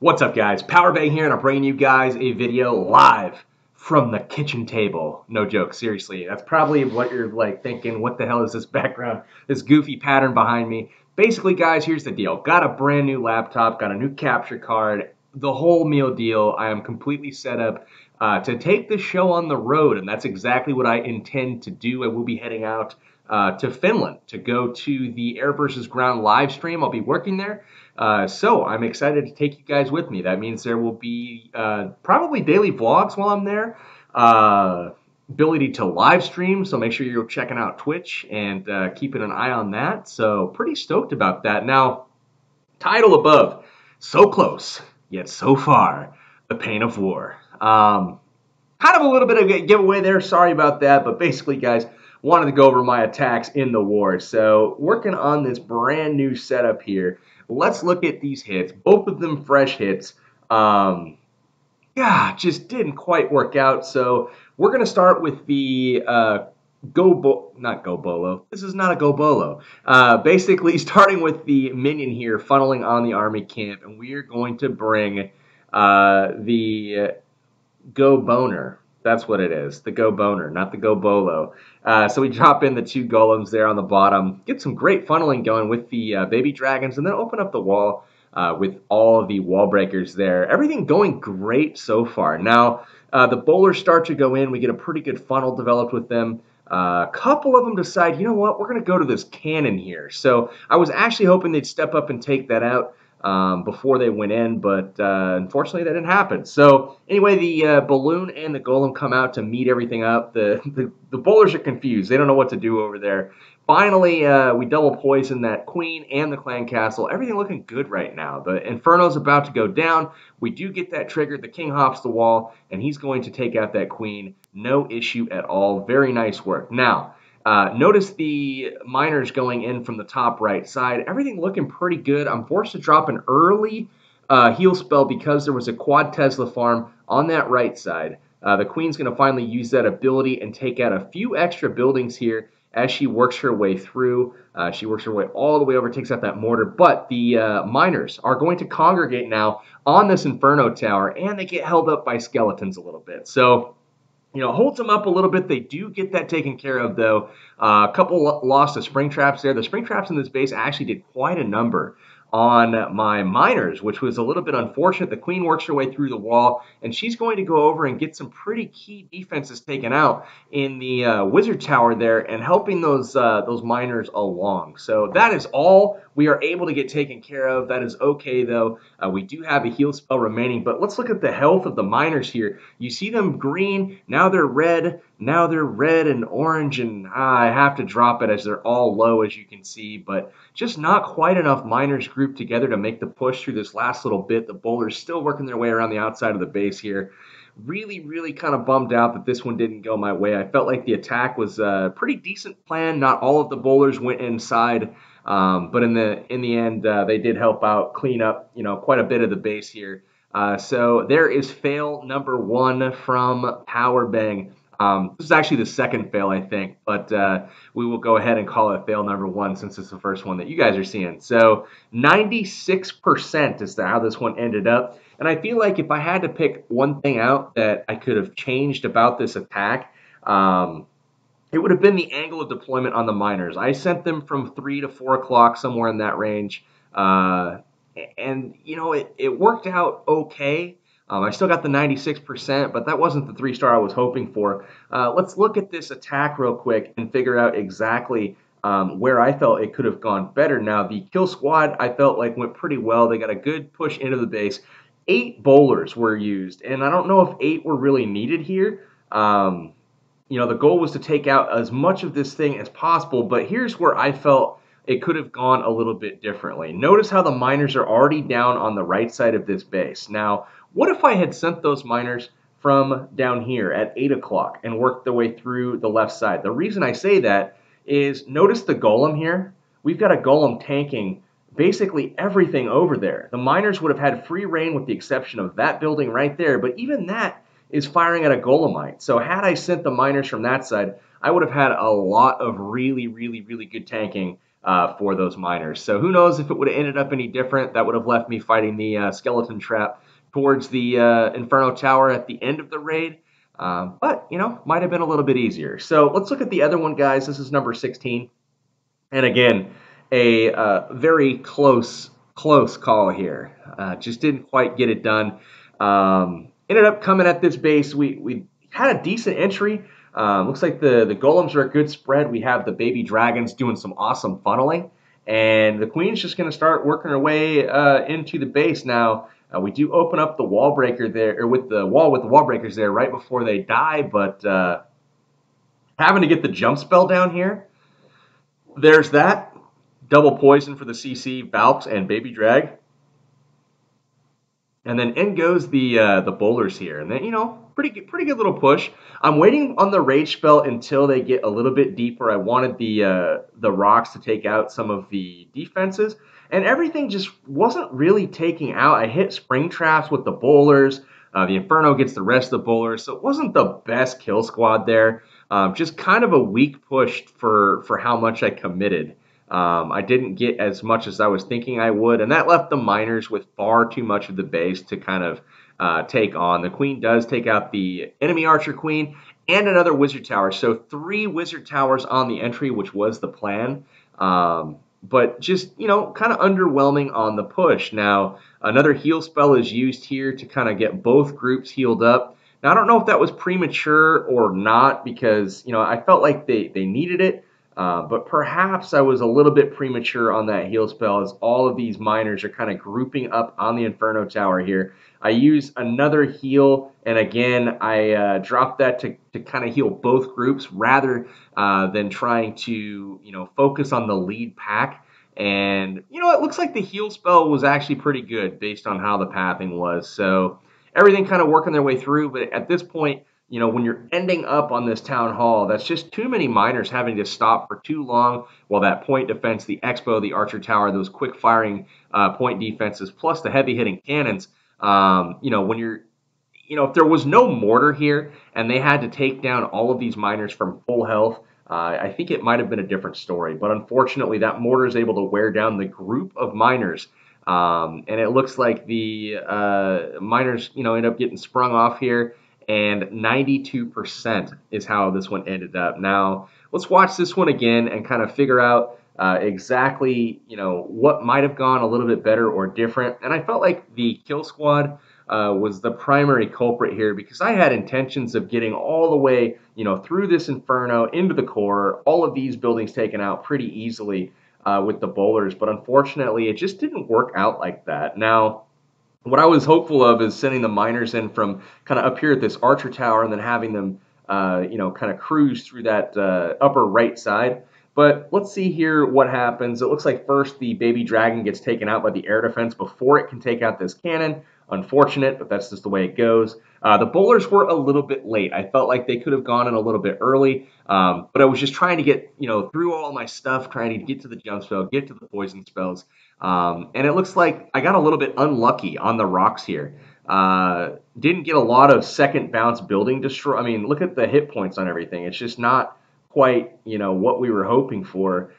What's up, guys? Powerbang here, and I'm bringing you guys a video live from the kitchen table. No joke, seriously. That's probably what you're like thinking, what the hell is this background, this goofy pattern behind me? Basically, guys, here's the deal. Got a brand new laptop, got a new capture card, the whole meal deal. I am completely set up to take this show on the road, and that's exactly what I intend to do. I will be heading out to Finland to go to the Air versus Ground live stream. I'll be working there. So I'm excited to take you guys with me. That means there will be probably daily vlogs while I'm there, ability to live stream, so make sure you're checking out Twitch and keeping an eye on that. So pretty stoked about that. Now, title above, so close, yet so far, the pain of war. Kind of a little bit of a giveaway there, sorry about that, but basically, guys, wanted to go over my attacks in the war. So working on this brand new setup here. Let's look at these hits, both of them fresh hits. Yeah, just didn't quite work out. So we're going to start with the not Go Bolo. This is not a Go Bolo. Basically, starting with the minion here, funneling on the army camp, and we are going to bring the Go Boner. That's what it is, the Go Boner, not the Go Bolo. So we drop in the two golems there on the bottom, get some great funneling going with the baby dragons, and then open up the wall with all of the wall breakers there. Everything going great so far. Now, the bowlers start to go in. We get a pretty good funnel developed with them. A couple of them decide, you know what, we're going to go to this cannon here. So I was actually hoping they'd step up and take that out before they went in, but unfortunately that didn't happen. So anyway, the balloon and the golem come out to meet everything up. The bowlers are confused. They don't know what to do over there. Finally, we double poison that queen and the clan castle. Everything looking good right now. The Inferno's about to go down. We do get that triggered. The king hops the wall, and he's going to take out that queen. No issue at all. Very nice work. Now, notice the miners going in from the top right side. Everything looking pretty good. I'm forced to drop an early heal spell because there was a quad Tesla farm on that right side. The queen's going to finally use that ability and take out a few extra buildings here as she works her way through. She works her way all the way over, takes out that mortar. But the miners are going to congregate now on this Inferno tower, and they get held up by skeletons a little bit. So, you know, holds them up a little bit. They do get that taken care of, though. A couple lost to spring traps there. The spring traps in this base actually did quite a number on my miners, which was a little bit unfortunate. The queen works her way through the wall, and she's going to go over and get some pretty key defenses taken out in the wizard tower there and helping those miners along. So that is all we are able to get taken care of. That is okay, though. We do have a heal spell remaining, but let's look at the health of the miners here. You see them green, now they're red, now they're red and orange, and I have to drop it as they're all low, as you can see, but just not quite enough miners grouped together to make the push through this last little bit. The bowlers still working their way around the outside of the base here. Really kind of bummed out that this one didn't go my way. I felt like the attack was a pretty decent plan. Not all of the bowlers went inside, but in the end, they did help out clean up, you know, quite a bit of the base here. So there is fail number one from Powerbang. This is actually the second fail, I think, but we will go ahead and call it fail number one since it's the first one that you guys are seeing. So 96% is how this one ended up. And I feel like if I had to pick one thing out that I could have changed about this attack, it would have been the angle of deployment on the miners. I sent them from 3 to 4 o'clock, somewhere in that range. And, you know, it worked out okay. I still got the 96%, but that wasn't the 3-star I was hoping for. Let's look at this attack real quick and figure out exactly where I felt it could have gone better. Now, the kill squad I felt like went pretty well. They got a good push into the base. 8 bowlers were used, and I don't know if 8 were really needed here. You know, the goal was to take out as much of this thing as possible, but here's where I felt it could have gone a little bit differently. Notice how the miners are already down on the right side of this base. Now, what if I had sent those miners from down here at 8 o'clock and worked their way through the left side? The reason I say that is notice the golem here. We've got a golem tanking basically everything over there. The miners would have had free reign with the exception of that building right there, but even that is firing at a golemite. So had I sent the miners from that side, I would have had a lot of really, really, really good tanking for those miners. So who knows if it would have ended up any different. That would have left me fighting the skeleton trap towards the Inferno Tower at the end of the raid. But, you know, might have been a little bit easier. So let's look at the other one, guys. This is number 16. And again, a very close call here. Just didn't quite get it done. Ended up coming at this base. We had a decent entry. Looks like the golems are a good spread. We have the baby dragons doing some awesome funneling. And the queen's just going to start working her way into the base now. We do open up the wall breaker there, or with the wall breakers there right before they die, but having to get the jump spell down here. There's that. Double poison for the CC, Valks, and Baby Drag. And then in goes the bowlers here. And then, you know, pretty good little push. I'm waiting on the rage spell until they get a little bit deeper. I wanted the rocks to take out some of the defenses. And everything just wasn't really taking out. I hit spring traps with the bowlers. The Inferno gets the rest of the bowlers. So it wasn't the best kill squad there. Just kind of a weak push for how much I committed. I didn't get as much as I was thinking I would, and that left the miners with far too much of the base to kind of take on. The queen does take out the enemy archer queen and another wizard tower, so 3 wizard towers on the entry, which was the plan. But just, you know, kind of underwhelming on the push. Now, another heal spell is used here to kind of get both groups healed up. Now, I don't know if that was premature or not because, you know, I felt like they needed it. But perhaps I was a little bit premature on that heal spell as all of these miners are kind of grouping up on the Inferno Tower here. I use another heal, and again, I dropped that to kind of heal both groups rather than trying to, you know, focus on the lead pack. And, you know, it looks like the heal spell was actually pretty good based on how the pathing was. So everything kind of working their way through, but at this point, you know, when you're ending up on this town hall, that's just too many miners having to stop for too long while that point defense, the Expo, the Archer Tower, those quick firing point defenses, plus the heavy hitting cannons, you know, when you're, you know, if there was no mortar here and they had to take down all of these miners from full health, I think it might have been a different story. But unfortunately, that mortar is able to wear down the group of miners. And it looks like the miners, you know, end up getting sprung off here. And 92% is how this one ended up. Now, let's watch this one again and kind of figure out exactly, you know, what might have gone a little bit better or different. And I felt like the kill squad was the primary culprit here because I had intentions of getting all the way, you know, through this Inferno into the core, all of these buildings taken out pretty easily with the bowlers. But unfortunately, it just didn't work out like that. Now, what I was hopeful of is sending the miners in from kind of up here at this Archer Tower and then having them, you know, kind of cruise through that upper right side. But let's see here what happens. It looks like first the baby dragon gets taken out by the air defense before it can take out this cannon. Unfortunate, but that's just the way it goes. The bowlers were a little bit late. I felt like they could have gone in a little bit early, but I was just trying to get, you know, through all my stuff, trying to get to the jump spell, get to the poison spells. And it looks like I got a little bit unlucky on the rocks here. Didn't get a lot of second bounce building destroy. I mean, look at the hit points on everything. It's just not quite, you know, what we were hoping for.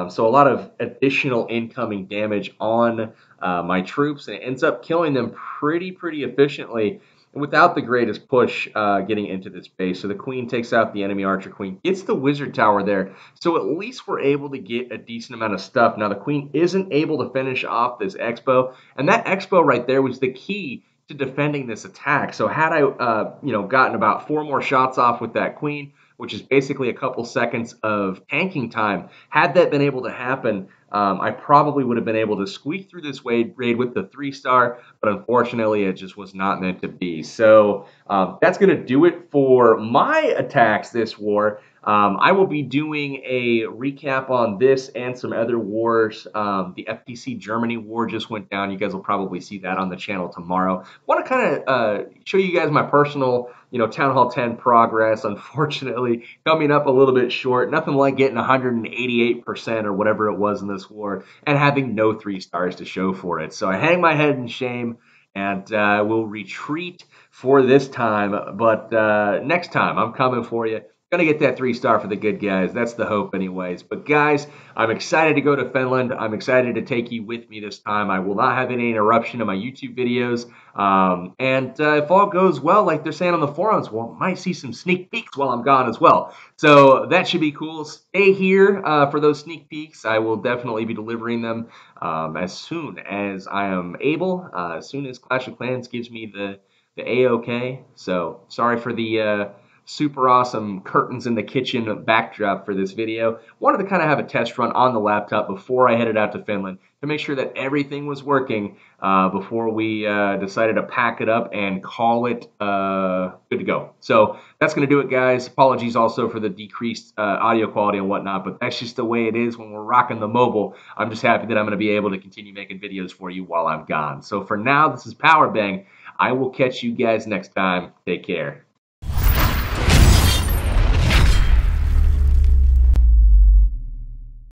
So a lot of additional incoming damage on my troops, and it ends up killing them pretty efficiently without the greatest push getting into this base. So the queen takes out the enemy archer queen, gets the wizard tower there. So at least we're able to get a decent amount of stuff. Now the queen isn't able to finish off this expo, and that expo right there was the key to defending this attack. So had I, you know, gotten about 4 more shots off with that queen, which is basically a couple seconds of tanking time, had that been able to happen, I probably would have been able to squeak through this raid with the 3-star, but unfortunately it just was not meant to be. So that's going to do it for my attacks this war. I will be doing a recap on this and some other wars. The FPC Germany war just went down. You guys will probably see that on the channel tomorrow. Want to kind of show you guys my personal, you know, Town Hall 10 progress. Unfortunately, coming up a little bit short. Nothing like getting 188% or whatever it was in this war and having no 3 stars to show for it. So I hang my head in shame and will retreat for this time. But next time, I'm coming for you. Gonna get that 3-star for the good guys. That's the hope anyways. But guys, I'm excited to go to Finland. I'm excited to take you with me this time. I will not have any interruption of my YouTube videos. If all goes well, like they're saying on the forums, well, might see some sneak peeks while I'm gone as well. So that should be cool. Stay here for those sneak peeks. I will definitely be delivering them as soon as I am able, as soon as Clash of Clans gives me the A-OK. So sorry for the super awesome curtains in the kitchen backdrop for this video. Wanted to kind of have a test run on the laptop before I headed out to Finland to make sure that everything was working before we decided to pack it up and call it good to go. So that's going to do it, guys. Apologies also for the decreased audio quality and whatnot, but that's just the way it is when we're rocking the mobile. I'm just happy that I'm going to be able to continue making videos for you while I'm gone. So for now, this is Powerbang. I will catch you guys next time. Take care.